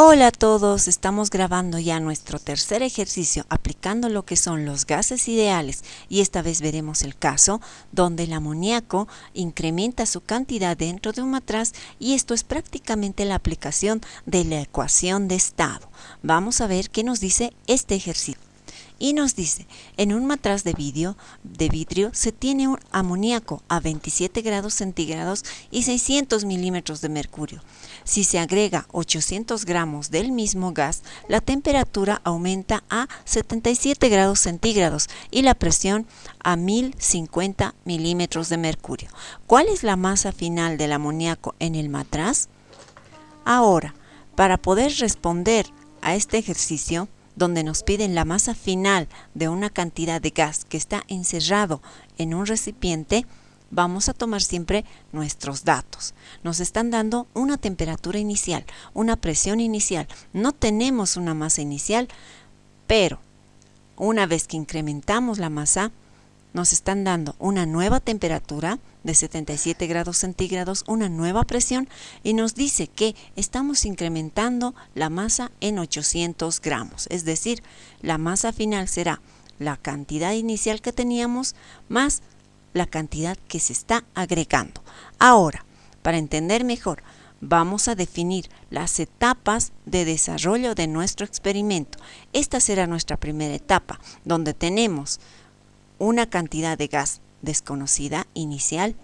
Hola a todos, estamos grabando ya nuestro tercer ejercicio aplicando lo que son los gases ideales y esta vez veremos el caso donde el amoníaco incrementa su cantidad dentro de un matraz y esto es prácticamente la aplicación de la ecuación de estado. Vamos a ver qué nos dice este ejercicio. Y nos dice, en un matraz de vidrio se tiene un amoníaco a 27 grados centígrados y 600 milímetros de mercurio. Si se agrega 800 gramos del mismo gas, la temperatura aumenta a 77 grados centígrados y la presión a 1050 milímetros de mercurio. ¿Cuál es la masa final del amoníaco en el matraz? Ahora, para poder responder a este ejercicio, donde nos piden la masa final de una cantidad de gas que está encerrado en un recipiente, vamos a tomar siempre nuestros datos. Nos están dando una temperatura inicial, una presión inicial. No tenemos una masa inicial, pero una vez que incrementamos la masa, nos están dando una nueva temperatura de 77 grados centígrados, una nueva presión y nos dice que estamos incrementando la masa en 800 gramos. Es decir, la masa final será la cantidad inicial que teníamos más la cantidad que se está agregando. Ahora, para entender mejor, vamos a definir las etapas de desarrollo de nuestro experimento. Esta será nuestra primera etapa, donde tenemos una cantidad de gas desconocida inicial,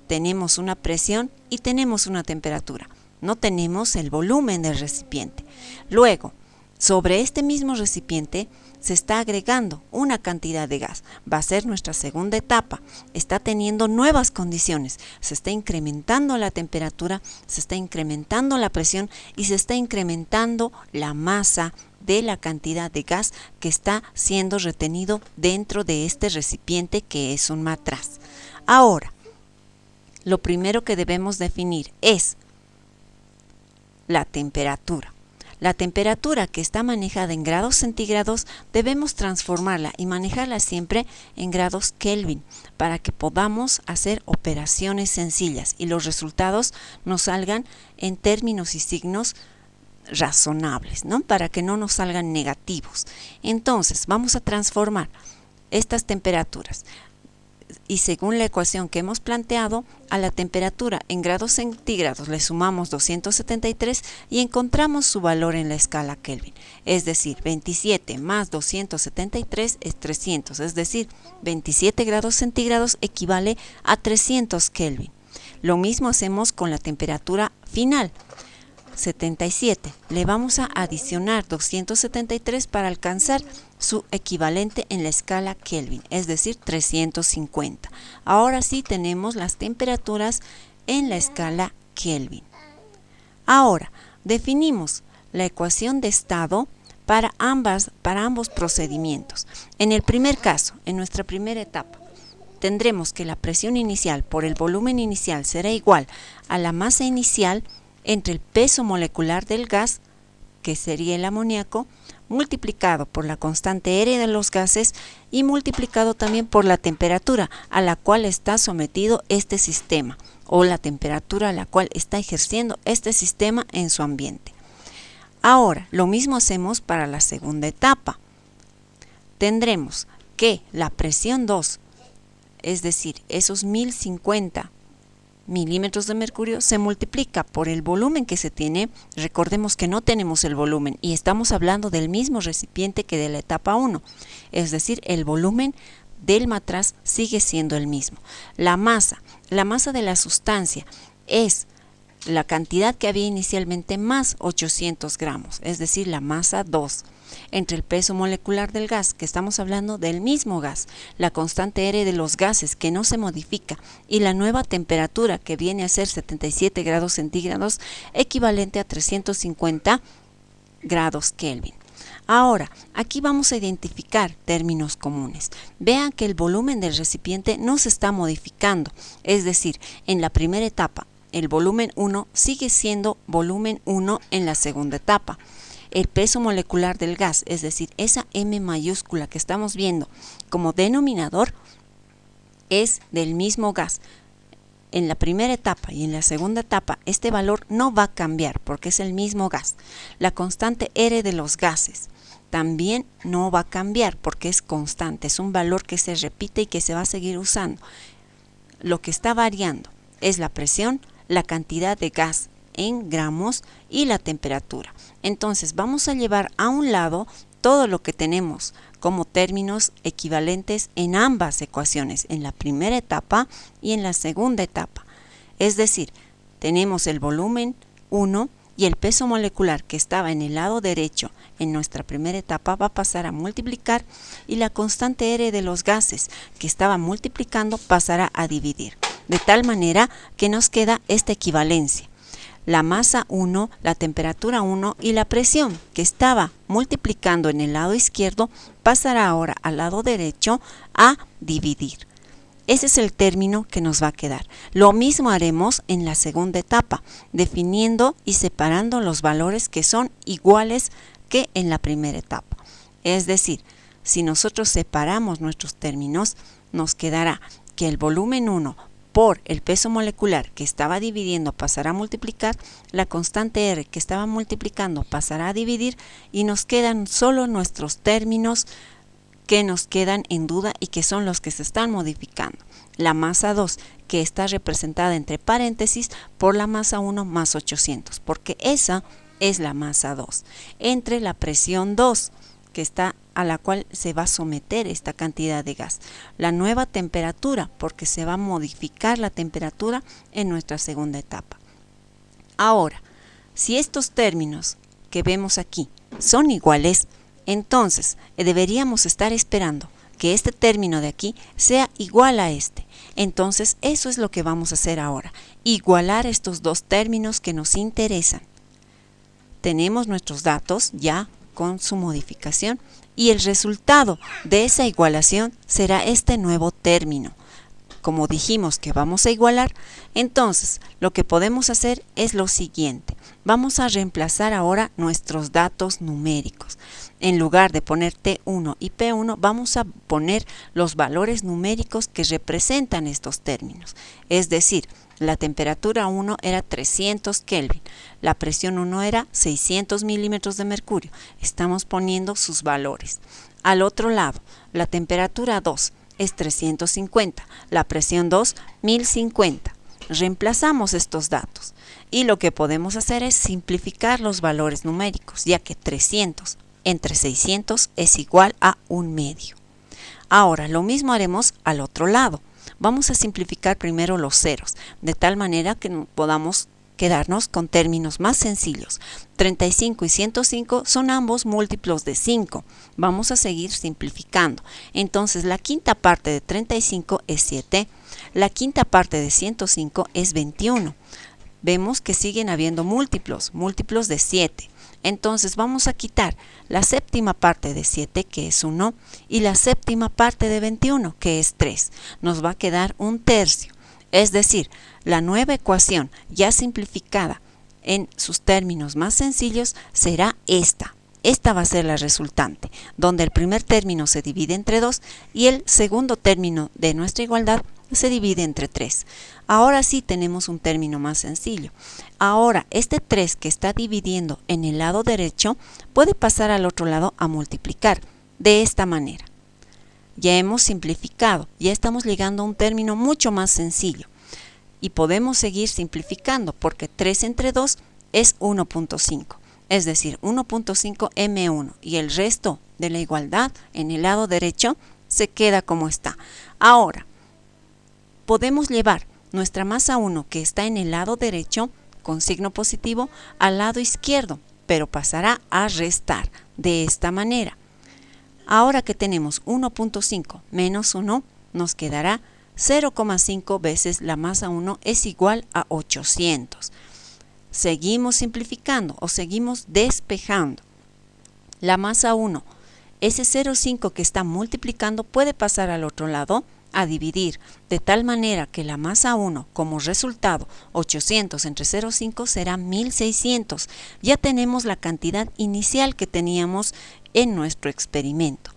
tenemos una presión y tenemos una temperatura. No tenemos el volumen del recipiente. Luego, sobre este mismo recipiente se está agregando una cantidad de gas. Va a ser nuestra segunda etapa. Está teniendo nuevas condiciones. Se está incrementando la temperatura, se está incrementando la presión y se está incrementando la masa de la cantidad de gas que está siendo retenido dentro de este recipiente que es un matraz. Ahora, lo primero que debemos definir es la temperatura. La temperatura que está manejada en grados centígrados debemos transformarla y manejarla siempre en grados Kelvin para que podamos hacer operaciones sencillas y los resultados nos salgan en términos y signos razonables, ¿no? Para que no nos salgan negativos. Entonces, vamos a transformar estas temperaturas y según la ecuación que hemos planteado, a la temperatura en grados centígrados le sumamos 273 y encontramos su valor en la escala Kelvin. Es decir, 27 más 273 es 300, es decir, 27 grados centígrados equivale a 300 Kelvin. Lo mismo hacemos con la temperatura final. 77. Le vamos a adicionar 273 para alcanzar su equivalente en la escala Kelvin, es decir, 350. Ahora sí tenemos las temperaturas en la escala Kelvin. Ahora, definimos la ecuación de estado para ambos procedimientos. En el primer caso, en nuestra primera etapa, tendremos que la presión inicial por el volumen inicial será igual a la masa inicial entre el peso molecular del gas, que sería el amoníaco, multiplicado por la constante R de los gases y multiplicado también por la temperatura a la cual está sometido este sistema o la temperatura a la cual está ejerciendo este sistema en su ambiente. Ahora, lo mismo hacemos para la segunda etapa. Tendremos que la presión 2, es decir, esos 1050 milímetros de mercurio se multiplica por el volumen que se tiene. Recordemos que no tenemos el volumen y estamos hablando del mismo recipiente que de la etapa 1, es decir, el volumen del matraz sigue siendo el mismo. La masa de la sustancia es la cantidad que había inicialmente más 800 gramos, es decir, la masa 2. Entre el peso molecular del gas, que estamos hablando del mismo gas, la constante R de los gases que no se modifica y la nueva temperatura que viene a ser 77 grados centígrados equivalente a 350 grados Kelvin. Ahora, aquí vamos a identificar términos comunes. Vean que el volumen del recipiente no se está modificando, es decir, en la primera etapa el volumen 1 sigue siendo volumen 1 en la segunda etapa. El peso molecular del gas, es decir, esa M mayúscula que estamos viendo como denominador, es del mismo gas. en la primera etapa y en la segunda etapa este valor no va a cambiar porque es el mismo gas. La constante R de los gases también no va a cambiar porque es constante, es un valor que se repite y que se va a seguir usando. Lo que está variando es la presión, la cantidad de gas en gramos y la temperatura. Entonces vamos a llevar a un lado todo lo que tenemos como términos equivalentes en ambas ecuaciones, en la primera etapa y en la segunda etapa. Es decir, tenemos el volumen 1 y el peso molecular que estaba en el lado derecho en nuestra primera etapa va a pasar a multiplicar y la constante R de los gases que estaba multiplicando pasará a dividir. De tal manera que nos queda esta equivalencia. La masa 1, la temperatura 1 y la presión que estaba multiplicando en el lado izquierdo pasará ahora al lado derecho a dividir. Ese es el término que nos va a quedar. Lo mismo haremos en la segunda etapa, definiendo y separando los valores que son iguales que en la primera etapa. Es decir, si nosotros separamos nuestros términos, nos quedará que el volumen 1 por el peso molecular que estaba dividiendo pasará a multiplicar, la constante R que estaba multiplicando pasará a dividir y nos quedan solo nuestros términos que nos quedan en duda y que son los que se están modificando. La masa 2 que está representada entre paréntesis por la masa 1 más 800, porque esa es la masa 2, entre la presión 2 que está a la cual se va a someter esta cantidad de gas. La nueva temperatura, porque se va a modificar la temperatura en nuestra segunda etapa. Ahora, si estos términos que vemos aquí son iguales, entonces deberíamos estar esperando que este término de aquí sea igual a este. Entonces eso es lo que vamos a hacer ahora, igualar estos dos términos que nos interesan. Tenemos nuestros datos ya con su modificación y el resultado de esa igualación será este nuevo término. Como dijimos que vamos a igualar, entonces lo que podemos hacer es lo siguiente. Vamos a reemplazar ahora nuestros datos numéricos. En lugar de poner T1 y P1, vamos a poner los valores numéricos que representan estos términos. Es decir, la temperatura 1 era 300 Kelvin, la presión 1 era 600 milímetros de mercurio. Estamos poniendo sus valores. Al otro lado, la temperatura 2 es 350, la presión 2, 1050. Reemplazamos estos datos y lo que podemos hacer es simplificar los valores numéricos, ya que 300 entre 600 es igual a 1/2. Ahora, lo mismo haremos al otro lado. Vamos a simplificar primero los ceros, de tal manera que podamos quedarnos con términos más sencillos. 35 y 105 son ambos múltiplos de 5. Vamos a seguir simplificando. Entonces, la quinta parte de 35 es 7. La quinta parte de 105 es 21. Vemos que siguen habiendo múltiplos de 7. Entonces vamos a quitar la séptima parte de 7, que es 1, y la séptima parte de 21, que es 3. Nos va a quedar 1/3. Es decir, la nueva ecuación ya simplificada en sus términos más sencillos será esta. Esta va a ser la resultante, donde el primer término se divide entre 2 y el segundo término de nuestra igualdad se divide entre 3. Ahora sí tenemos un término más sencillo. Ahora, este 3 que está dividiendo en el lado derecho puede pasar al otro lado a multiplicar de esta manera. Ya hemos simplificado, ya estamos llegando a un término mucho más sencillo. Y podemos seguir simplificando porque 3 entre 2 es 1.5. Es decir, 1.5 M1 y el resto de la igualdad en el lado derecho se queda como está. Ahora, podemos llevar nuestra masa 1 que está en el lado derecho con signo positivo al lado izquierdo, pero pasará a restar de esta manera. Ahora que tenemos 1.5 menos 1, nos quedará 0,5 veces la masa 1 es igual a 800. Seguimos simplificando o seguimos despejando. La masa 1, ese 0,5 que está multiplicando puede pasar al otro lado a dividir, de tal manera que la masa 1 como resultado 800 entre 0,5 será 1600. Ya tenemos la cantidad inicial que teníamos en nuestro experimento.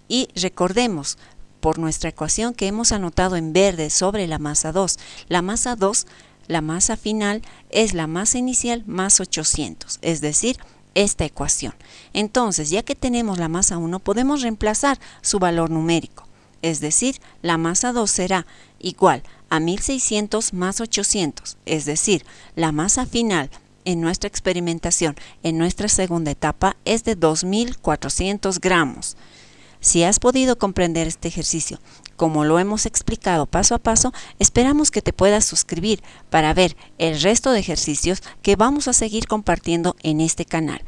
Y recordemos, por nuestra ecuación que hemos anotado en verde sobre la masa 2. La masa 2, la masa final, es la masa inicial más 800, es decir, esta ecuación. Entonces, ya que tenemos la masa 1, podemos reemplazar su valor numérico. Es decir, la masa 2 será igual a 1600 más 800, es decir, la masa final en nuestra experimentación, en nuestra segunda etapa, es de 2400 gramos. Si has podido comprender este ejercicio, como lo hemos explicado paso a paso, esperamos que te puedas suscribir para ver el resto de ejercicios que vamos a seguir compartiendo en este canal.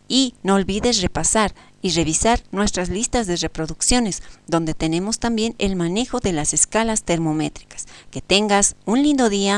Y no olvides repasar y revisar nuestras listas de reproducciones, donde tenemos también el manejo de las escalas termométricas. Que tengas un lindo día.